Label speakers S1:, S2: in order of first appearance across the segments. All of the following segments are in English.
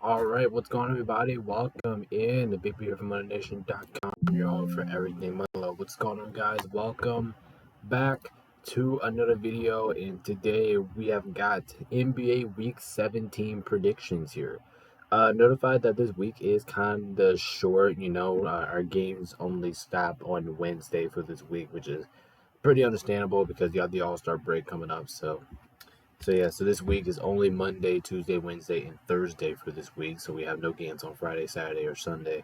S1: All right, what's going on, everybody? Welcome in the Big B here from MoneyNation.com. Your home for everything money. What's going on, guys? Welcome back to another video. And today we have got NBA Week 17 predictions here. Notified that this week is kind of short. Our games only stop on Wednesday for this week, which is pretty understandable because you have the All-Star break coming up. So this week is only Monday, Tuesday, Wednesday, and Thursday for this week. So we have no games on Friday, Saturday, or Sunday.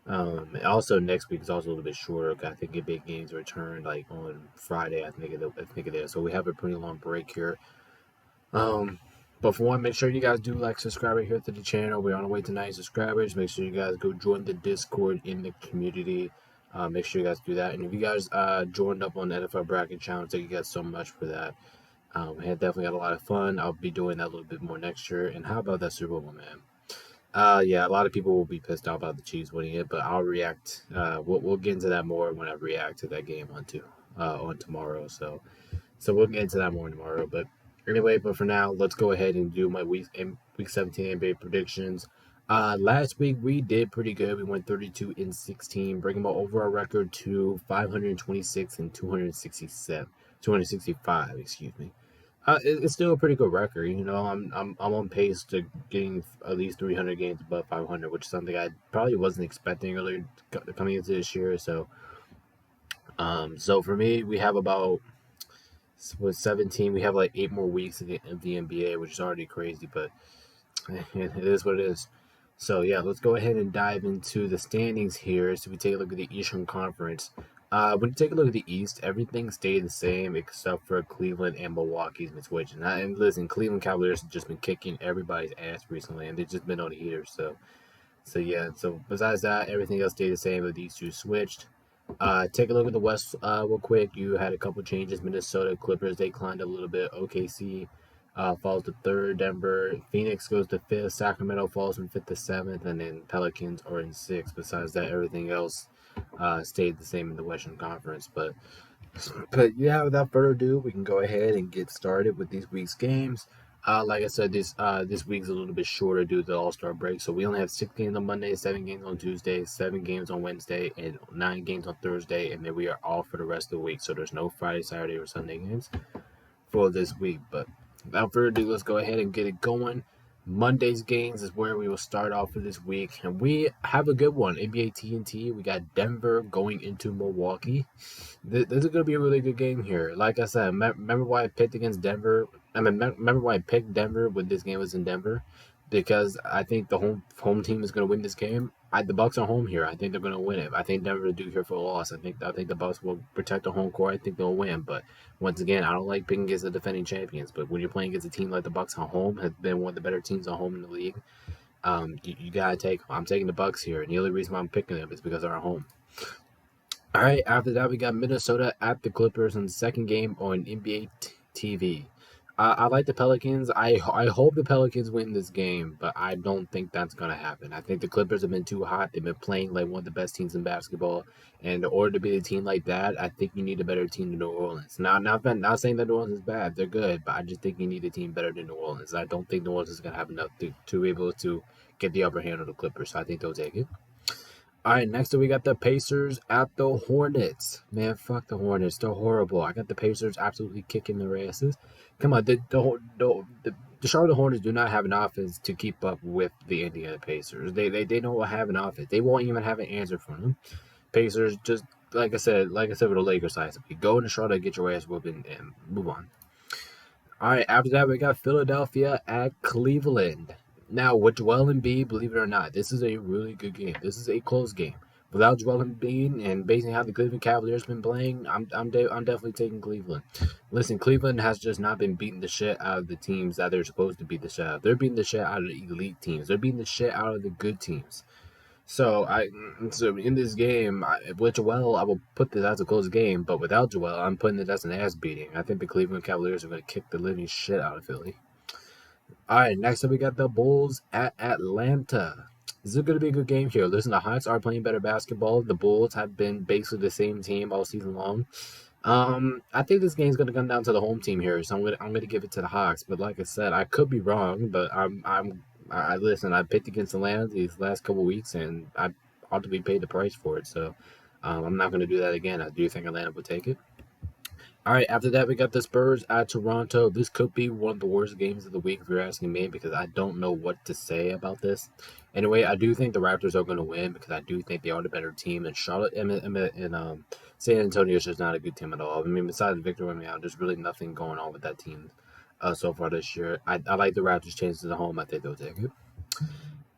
S1: And also next week is also a little bit shorter. I think big games return like on Friday. I think it is. So we have a pretty long break here. But for one, make sure you guys do subscribe right here to the channel. We're on our way to 9 subscribers. Make sure you guys go join the Discord in the community. Make sure you guys do that. And if you guys joined up on the NFL Bracket Challenge, thank you guys so much for that. I had definitely had a lot of fun. I'll be doing that a little bit more next year. And how about that Super Bowl, man? Yeah, a lot of people will be pissed off about the Chiefs winning it, but I'll react. We'll get into that more when I react to that game on tomorrow. So we'll get into that more tomorrow. But anyway, for now, let's go ahead and do my week 17 NBA predictions. Last week we did pretty good. We went 32-16, bringing my overall record to 526 and 265. Excuse me. It's still a pretty good record. I'm on pace to getting at least 300 games above 500, which is something I probably wasn't expecting earlier coming into this year. So for me, we have about with 17, we have like 8 more weeks of the NBA, which is already crazy, but it is what it is. So yeah, let's go ahead and dive into the standings here. So we take a look at the Eastern Conference. When you take a look at the East, everything stayed the same except for Cleveland and Milwaukee's been switching. And listen, Cleveland Cavaliers have just been kicking everybody's ass recently, and they've just been on the heater. So besides that, everything else stayed the same, but these two switched. Take a look at the West real quick. You had a couple changes. Minnesota Clippers, they climbed a little bit. OKC falls to 3rd. Denver, Phoenix goes to 5th. Sacramento falls from 5th to 7th, and then Pelicans are in 6th. Besides that, everything else stayed the same in the Western Conference. But yeah, without further ado, we can go ahead and get started with these week's games. Like I said, this week's a little bit shorter due to the All-Star break. So we only have 6 games on Monday, 7 games on Tuesday, 7 games on Wednesday, and 9 games on Thursday. And then we are off for the rest of the week. So there's no Friday, Saturday, or Sunday games for this week. But without further ado, let's go ahead and get it going. Monday's games is where we will start off for this week, and we have a good one. NBA TNT, we got Denver going into Milwaukee. This is going to be a really good game here. Like I said, remember why I picked against Denver? Remember why I picked Denver when this game was in Denver? Because I think the home team is going to win this game. The Bucks are home here. I think they're going to win it. I think Denver is due here for a loss. I think the Bucks will protect the home court. I think they'll win. But once again, I don't like picking against the defending champions. But when you're playing against a team like the Bucks at home, has been one of the better teams at home in the league. You gotta take. I'm taking the Bucks here, and the only reason why I'm picking them is because they're at home. All right. After that, we got Minnesota at the Clippers in the second game on NBA TV. I like the Pelicans. I hope the Pelicans win this game, but I don't think that's going to happen. I think the Clippers have been too hot. They've been playing like one of the best teams in basketball. And in order to be a team like that, I think you need a better team than New Orleans. Not saying that New Orleans is bad. They're good, but I just think you need a team better than New Orleans. I don't think New Orleans is going to have enough to be able to get the upper hand of the Clippers. So I think they'll take it. All right, next up we got the Pacers at the Hornets. Man, fuck the Hornets. They're horrible. I got the Pacers absolutely kicking their asses. Come on, the Charlotte Hornets do not have an offense to keep up with the Indiana Pacers. They don't have an offense. They won't even have an answer for them. Pacers, just like I said with the Lakers side, you go into Charlotte, get your ass whooped, and move on. All right, after that we got Philadelphia at Cleveland. Now, with Joel Embiid, believe it or not, this is a really good game. This is a close game. Without Joel Embiid and based on how the Cleveland Cavaliers been playing, I'm definitely taking Cleveland. Listen, Cleveland has just not been beating the shit out of the teams that they're supposed to beat the shit out of. They're beating the shit out of the elite teams. They're beating the shit out of the good teams. So in this game, with Joel, I will put this as a close game, but without Joel, I'm putting it as an ass beating. I think the Cleveland Cavaliers are going to kick the living shit out of Philly. All right, next up we got the Bulls at Atlanta. This is going to be a good game here. Listen, the Hawks are playing better basketball. The Bulls have been basically the same team all season long. I think this game's going to come down to the home team here, so I'm going to give it to the Hawks. But like I said, I could be wrong, but I'm I listen. I picked against Atlanta these last couple weeks, and I ought to be paid the price for it. So I'm not going to do that again. I do think Atlanta would take it. All right, after that, we got the Spurs at Toronto. This could be one of the worst games of the week if you're asking me, because I don't know what to say about this. Anyway, I do think the Raptors are going to win because I do think they are the better team. And Charlotte and San Antonio is just not a good team at all. I mean, besides Victor Wembanyama, there's really nothing going on with that team so far this year. I like the Raptors' chances at home. I think they'll take it.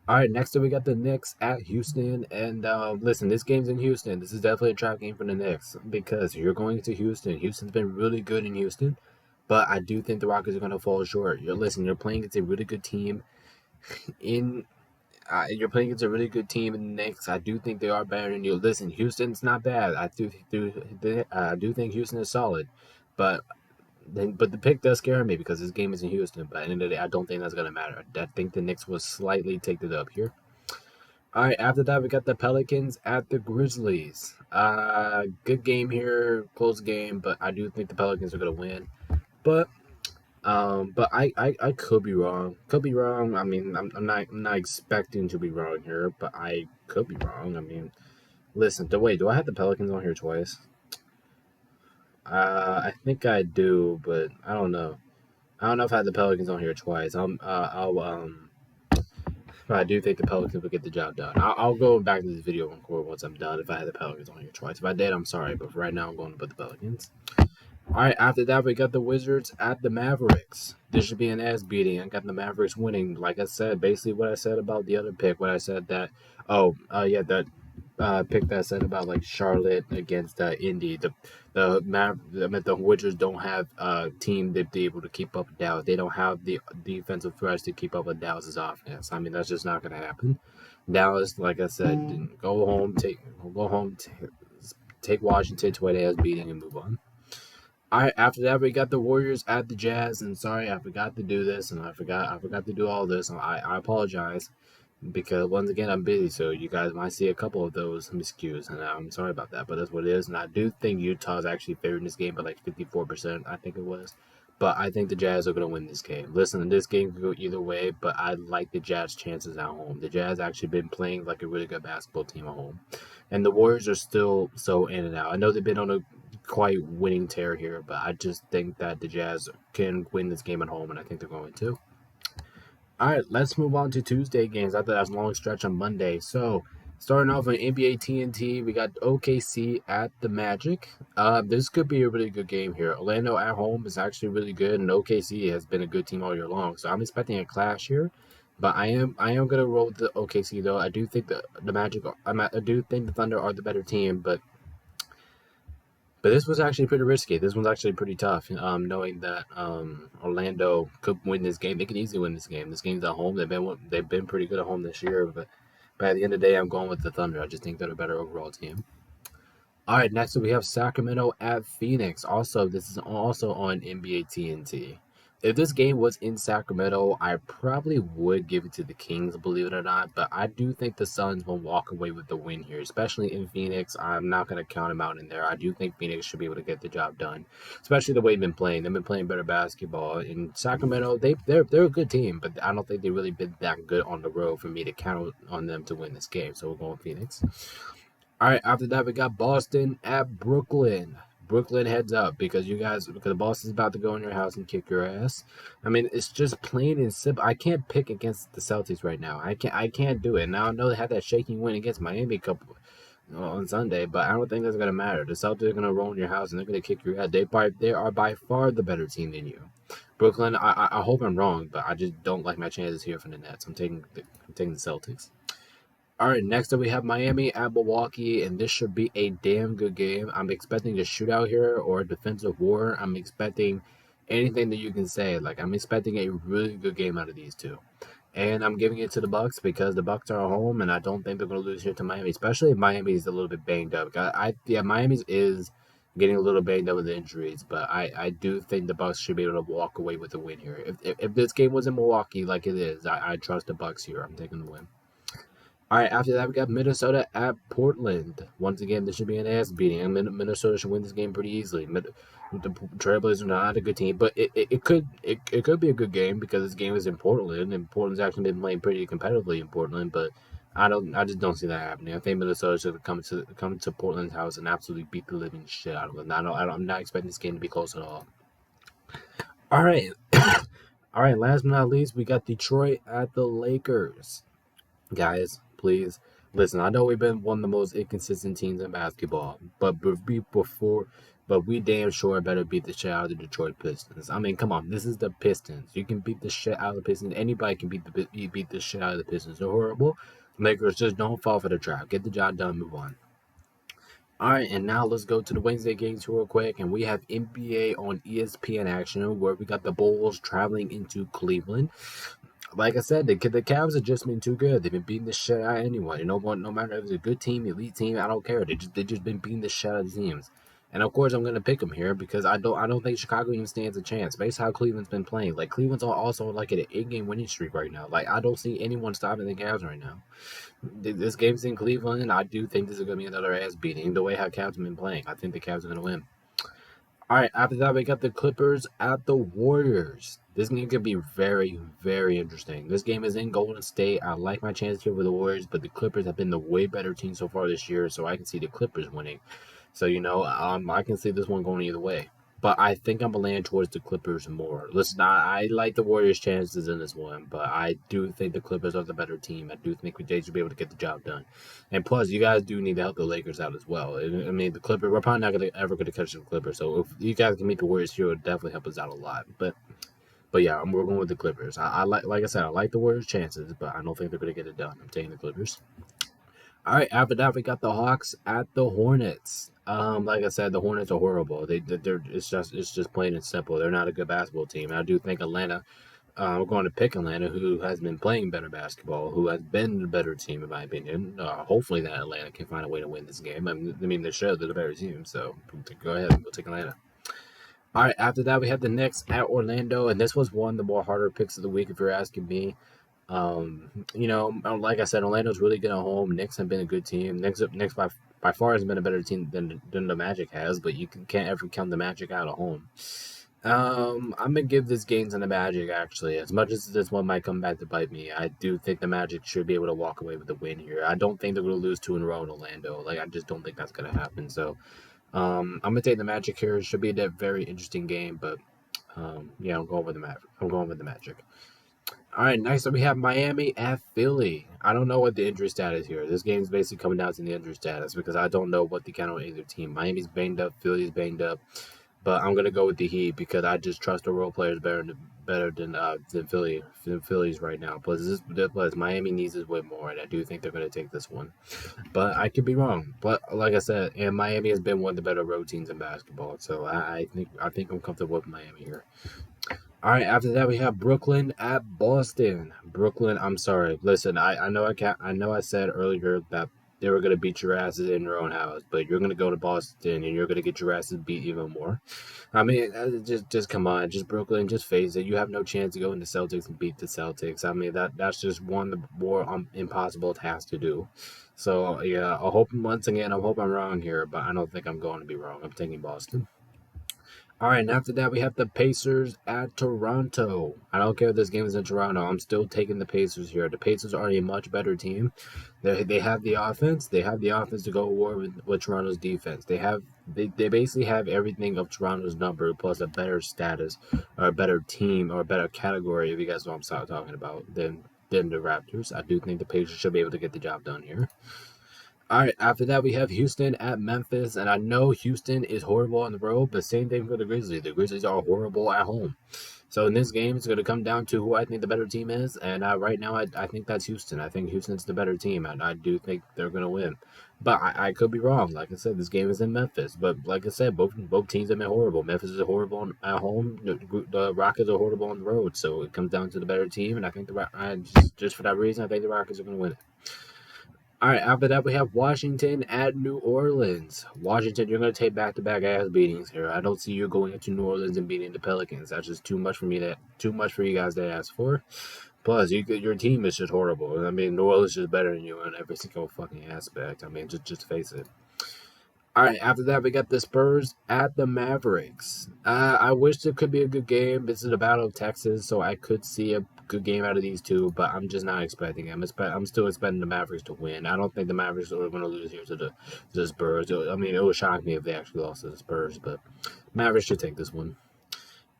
S1: All right, next up we got the Knicks at Houston, and listen, this game's in Houston. This is definitely a trap game for the Knicks because you're going to Houston. Houston's been really good in Houston, but I do think the Rockets are going to fall short. You're playing against a really good team in. You're playing against a really good team in the Knicks. I do think they are better than you. Listen, Houston's not bad. I do think Houston is solid, but but the pick does scare me because this game is in Houston. But at the end of the day, I don't think that's going to matter. I think the Knicks will slightly take it up here. All right, after that, we got the Pelicans at the Grizzlies. Good game here, close game, but I do think the Pelicans are going to win. But I could be wrong. Could be wrong. I mean, I'm not expecting to be wrong here, but I could be wrong. I mean, listen. Do I have the Pelicans on here twice? I think I do, but I don't know. I don't know if I had the Pelicans on here twice. But I do think the Pelicans will get the job done. I'll go back to this video and record once I'm done if I had the Pelicans on here twice. If I did, I'm sorry, but for right now, I'm going to put the Pelicans. All right, after that, we got the Wizards at the Mavericks. This should be an ass beating. I got the Mavericks winning. Like I said, basically what I said about the other pick. What I said that, that pick that I said about like Charlotte against Indy. The Wizards don't have a team that be able to keep up with Dallas. They don't have the defensive threats to keep up with Dallas's offense. I mean, that's just not going to happen. Dallas, like I said, go home, take Washington to an ass beating and move on. All right, after that, we got the Warriors at the Jazz, and sorry, I forgot to do this, and I forgot to do all this. I apologize because once again, I'm busy, so you guys might see a couple of those miscues, and I'm sorry about that, but that's what it is. And I do think Utah's actually favored this game by like 54%, I think it was. But I think the Jazz are going to win this game. Listen, this game could go either way, but I like the Jazz chances at home. The Jazz actually been playing like a really good basketball team at home. And the Warriors are still so in and out. I know they've been on a quite winning tear here, but I just think that the Jazz can win this game at home, and I think they're going to. All right, let's move on to Tuesday games after that long stretch on Monday. So, starting off on NBA TNT, we got OKC at the Magic. This could be a really good game here. Orlando at home is actually really good, and OKC has been a good team all year long. So I'm expecting a clash here. But I am gonna roll with the OKC though. I do think the Magic. I do think the Thunder are the better team, but this was actually pretty risky. This one's actually pretty tough. Knowing that Orlando could win this game, they could easily win this game. This game's at home. They've been pretty good at home this year, but at the end of the day, I'm going with the Thunder. I just think they're a better overall team. All right, next up we have Sacramento at Phoenix. Also, this is also on NBA TNT. If this game was in Sacramento, I probably would give it to the Kings, believe it or not. But I do think the Suns will walk away with the win here, especially in Phoenix. I'm not going to count them out in there. I do think Phoenix should be able to get the job done, especially the way they've been playing. They've been playing better basketball. In Sacramento, they're a good team, but I don't think they've really been that good on the road for me to count on them to win this game. So we're going Phoenix. All right, after that, we got Boston at Brooklyn. Brooklyn heads up because Boston's about to go in your house and kick your ass. I mean, it's just plain and simple. I can't pick against the Celtics right now. I can't do it. Now I know they had that shaking win against Miami a couple on Sunday, but I don't think that's gonna matter. The Celtics are gonna roll in your house and they're gonna kick your ass. They are by far the better team than you. Brooklyn, I hope I'm wrong, but I just don't like my chances here for the Nets. I'm taking the Celtics. All right, next up we have Miami at Milwaukee, and this should be a damn good game. I'm expecting a shootout here or a defensive war. I'm expecting anything that you can say. Like I'm expecting a really good game out of these two, and I'm giving it to the Bucks because the Bucks are at home, and I don't think they're going to lose here to Miami, especially if Miami is a little bit banged up. Miami's is getting a little banged up with injuries, but I do think the Bucks should be able to walk away with a win here. If this game was in Milwaukee like it is, I trust the Bucks here. I'm taking the win. All right, after that, we got Minnesota at Portland. Once again, this should be an ass beating. Minnesota should win this game pretty easily. The Trailblazers are not a good team, but it could be a good game because this game is in Portland, and Portland's actually been playing pretty competitively in Portland. But I just don't see that happening. I think Minnesota should come to Portland's house and absolutely beat the living shit out of them. I'm not expecting this game to be close at all. All right, all right. Last but not least, we got Detroit at the Lakers. Guys, please listen. I know we've been one of the most inconsistent teams in basketball, but we damn sure better beat the shit out of the Detroit Pistons. I mean, come on, this is the Pistons. You can beat the shit out of the Pistons. Anybody can beat the shit out of the Pistons. They're horrible. Lakers, just don't fall for the trap. Get the job done. Move on. All right, and now let's go to the Wednesday games real quick, and we have NBA on ESPN action where we got the Bulls traveling into Cleveland. Like I said, the Cavs have just been too good. They've been beating the shit out of anyone. You know what? No matter if it's a good team, elite team, I don't care. They just been beating the shit out of the teams. And of course, I'm gonna pick them here because I don't think Chicago even stands a chance based on how Cleveland's been playing. Like Cleveland's also like at an 8-game winning streak right now. Like I don't see anyone stopping the Cavs right now. This game's in Cleveland, and I do think this is gonna be another ass beating. The way how Cavs have been playing, I think the Cavs are gonna win. All right, after that, we got the Clippers at the Warriors. This game could be very, very interesting. This game is in Golden State. I like my chances here with the Warriors, but the Clippers have been the way better team so far this year, so I can see the Clippers winning. So, I can see this one going either way. But I think I'm going to land towards the Clippers more. Listen, I like the Warriors' chances in this one, but I do think the Clippers are the better team. I do think they should be able to get the job done. And plus, you guys do need to help the Lakers out as well. I mean, the Clippers, we're probably not ever going to catch the Clippers. So if you guys can meet the Warriors here, it would definitely help us out a lot. But yeah, we're going with the Clippers. I like I said, I like the Warriors' chances, but I don't think they're going to get it done. I'm taking the Clippers. All right, after that, we got the Hawks at the Hornets. Like I said, the Hornets are horrible. They're it's just plain and simple. They're not a good basketball team. And I do think Atlanta. We're going to pick Atlanta, who has been playing better basketball, who has been the better team, in my opinion. Hopefully, that Atlanta can find a way to win this game. I mean they should. They're the better team. So go ahead, we'll take Atlanta. All right, after that, we have the Knicks at Orlando, and this was one of the more harder picks of the week, if you're asking me. Like I said, Orlando's really good at home. Knicks have been a good team. Knicks by far has been a better team than the Magic has, but can't ever count the Magic out at home. I'm gonna give this game to the Magic actually. As much as this one might come back to bite me, I do think the Magic should be able to walk away with the win here. I don't think they're gonna lose 2 in a row in Orlando. Like I just don't think that's gonna happen. So, I'm gonna take the Magic here. It should be a very interesting game, but yeah, I'm going with the Magic. I'm going with the Magic. All right, next up we have Miami at Philly. I don't know what the injury status here. This game's basically coming down to the injury status because I don't know what they count on either team. Miami's banged up, Philly's banged up, but I'm gonna go with the Heat because I just trust the role players better than Phillies right now. Plus Miami needs this win more, and I do think they're gonna take this one. But I could be wrong. But like I said, and Miami has been one of the better road teams in basketball, so I think I'm comfortable with Miami here. All right, after that we have Brooklyn at Boston. Brooklyn, I'm sorry. Listen, I know I said earlier that they were gonna beat your asses in your own house, but you're gonna go to Boston and you're gonna get your asses beat even more. I mean, just come on, just Brooklyn, just face it. You have no chance to go into Celtics and beat the Celtics. I mean that's just one of the more impossible tasks to do. So yeah, I hope once again I hope I'm wrong here, but I don't think I'm going to be wrong. I'm taking Boston. All right, and after that, we have the Pacers at Toronto. I don't care if this game is in Toronto. I'm still taking the Pacers here. The Pacers are a much better team. They have the offense. They have the offense to go to war with Toronto's defense. They basically have everything of Toronto's number plus a better status or a better team or a better category, if you guys know what I'm talking about, than the Raptors. I do think the Pacers should be able to get the job done here. All right, after that, we have Houston at Memphis. And I know Houston is horrible on the road, but same thing for the Grizzlies. The Grizzlies are horrible at home. So in this game, it's going to come down to who I think the better team is. And right now, I think that's Houston. I think Houston's the better team, and I do think they're going to win. But I could be wrong. Like I said, this game is in Memphis. But like I said, both teams have been horrible. Memphis is horrible at home. The Rockets are horrible on the road. So it comes down to the better team, and I think just for that reason, I think the Rockets are going to win it. All right, after that, we have Washington at New Orleans. Washington, you're going to take back-to-back ass beatings here. I don't see you going into New Orleans and beating the Pelicans. That's just too much for you guys to ask for. Plus, your team is just horrible. I mean, New Orleans is better than you in every single fucking aspect. I mean, just face it. All right, after that, we got the Spurs at the Mavericks. I wish it could be a good game. This is the Battle of Texas, so I could see a good game out of these two, but I'm just not expecting it. I'm still expecting the Mavericks to win. I don't think the Mavericks are going to lose here to the Spurs. I mean, it would shock me if they actually lost to the Spurs, but Mavericks should take this one.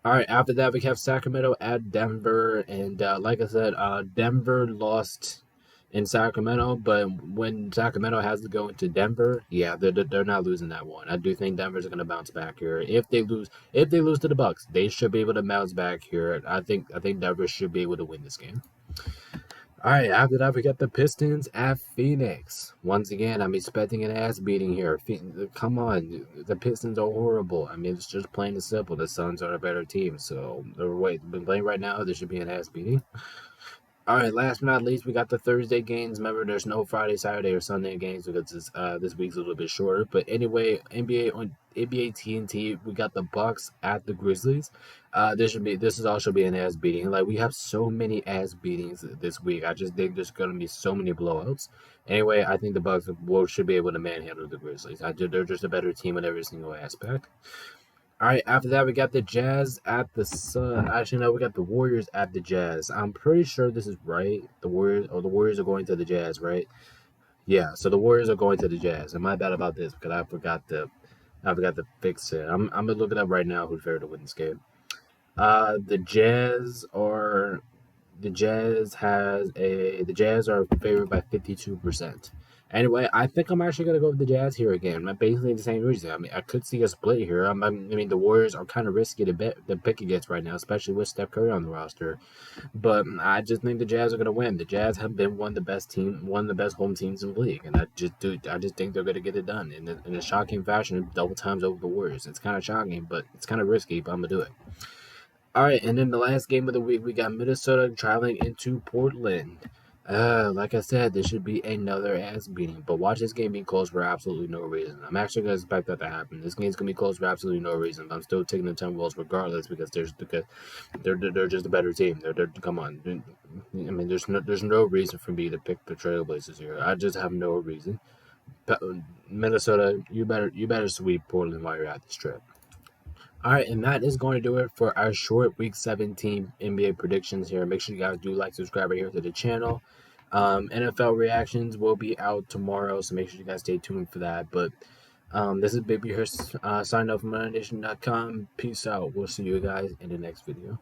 S1: All right, after that, we have Sacramento at Denver. And like I said, Denver lost in Sacramento, but when Sacramento has to go into Denver, yeah, they're not losing that one. I do think Denver's going to bounce back here. If they lose to the Bucks, they should be able to bounce back here. I think Denver should be able to win this game. All right, after that, we got the Pistons at Phoenix. Once again, I'm expecting an ass beating here. Come on, the Pistons are horrible. I mean, it's just plain and simple. The Suns are a better team, so been playing right now. There should be an ass beating. All right, last but not least, we got the Thursday games. Remember, there's no Friday, Saturday, or Sunday games because this week's a little bit shorter. But anyway, NBA TNT, we got the Bucks at the Grizzlies. This is also be an ass beating. Like we have so many ass beatings this week. I just think there's gonna be so many blowouts. Anyway, I think the Bucks should be able to manhandle the Grizzlies. They're just a better team in every single aspect. All right, after that, we got the Jazz at the Sun. Actually, no, we got the Warriors at the Jazz. I'm pretty sure this is right. The Warriors are going to the Jazz, right? Yeah, so the Warriors are going to the Jazz. And my bad about this because I forgot to fix it. I'm gonna look it up right now. Who's favorite to win this game? The Jazz are the Jazz are favored by 52%. Anyway, I think I'm actually gonna go with the Jazz here again. Basically the same reason. I mean, I could see a split here. I mean, the Warriors are kind of risky to pick against right now, especially with Steph Curry on the roster. But I just think the Jazz are gonna win. The Jazz have been one of the best home teams in the league, and I just think they're gonna get it done in a shocking fashion, double times over the Warriors. It's kind of shocking, but it's kind of risky. But I'm gonna do it. All right, and then the last game of the week, we got Minnesota traveling into Portland. Like I said, this should be another ass beating. But watch this game be close for absolutely no reason. I'm actually gonna expect that to happen. This game's gonna be close for absolutely no reason. But I'm still taking the Timberwolves regardless because they're just a better team. They're come on. I mean, there's no reason for me to pick the Trailblazers here. I just have no reason. Minnesota, you better sweep Portland while you're at this trip. All right, and that is going to do it for our short Week 17 NBA predictions here. Make sure you guys do like, subscribe right here to the channel. NFL reactions will be out tomorrow, so make sure you guys stay tuned for that. But this is Baby here, signing off from MoneyNation.com. Peace out. We'll see you guys in the next video.